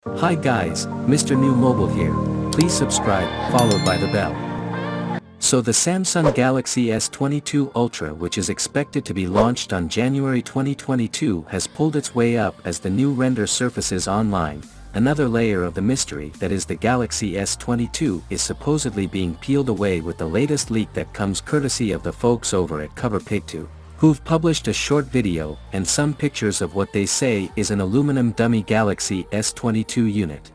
Hi guys, Mr. New Mobile here. Please subscribe, followed by the bell. So the Samsung Galaxy S22 Ultra, which is expected to be launched on January 2022, has pulled its way up as the new render surfaces online. Another layer of the mystery that is the Galaxy S22 is supposedly being peeled away with the latest leak that comes courtesy of the folks over at CoverPic2, who've published a short video and some pictures of what they say is an aluminum dummy Galaxy S22 unit.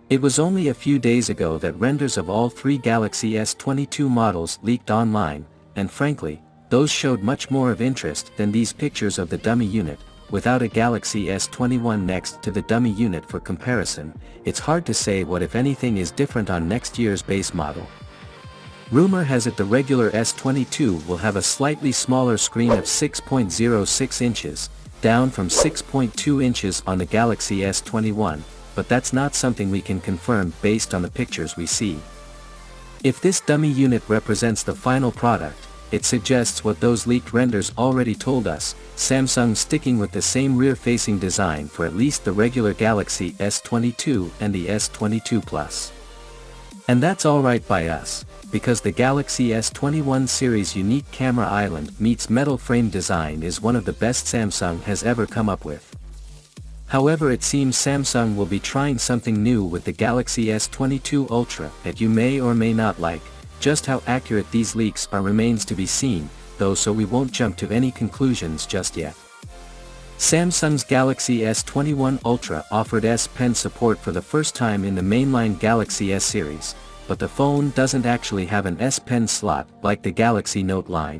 It was only a few days ago that renders of all three Galaxy S22 models leaked online, and frankly, those showed much more of interest than these pictures of the dummy unit. Without a Galaxy S21 next to the dummy unit for comparison, it's hard to say what if anything is different on next year's base model. Rumor has it the regular S22 will have a slightly smaller screen of 6.06 inches, down from 6.2 inches on the Galaxy S21, but that's not something we can confirm based on the pictures we see. If this dummy unit represents the final product, it suggests what those leaked renders already told us, Samsung sticking with the same rear-facing design for at least the regular Galaxy S22 and the S22 Plus. And that's alright by us, because the Galaxy S21 series' unique camera island meets metal frame design is one of the best Samsung has ever come up with. However, it seems Samsung will be trying something new with the Galaxy S22 Ultra that you may or may not like. Just how accurate these leaks are remains to be seen, though, so we won't jump to any conclusions just yet. Samsung's Galaxy S21 Ultra offered S Pen support for the first time in the mainline Galaxy S series, but the phone doesn't actually have an S Pen slot like the Galaxy Note line.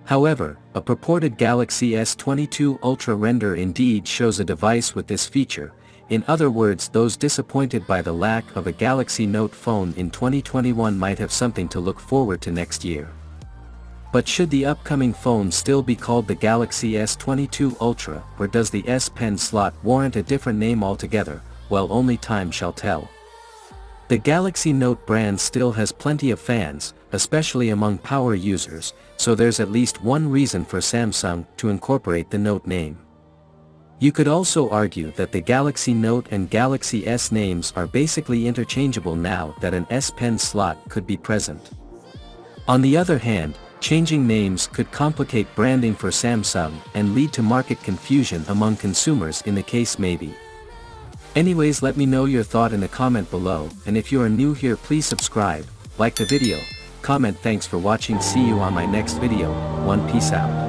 However, a purported Galaxy S22 Ultra render indeed shows a device with this feature. In other words, those disappointed by the lack of a Galaxy Note phone in 2021 might have something to look forward to next year. But should the upcoming phone still be called the Galaxy S22 Ultra, or does the S Pen slot warrant a different name altogether? Well, only time shall tell. The Galaxy Note brand still has plenty of fans, especially among power users, so there's at least one reason for Samsung to incorporate the Note name. You could also argue that the Galaxy Note and Galaxy S names are basically interchangeable now that an S Pen slot could be present. On the other hand, changing names could complicate branding for Samsung and lead to market confusion among consumers in the case maybe. Anyways, let me know your thought in the comment below, and if you are new here, please subscribe, like the video, comment. Thanks for watching. See you on my next video. Peace out.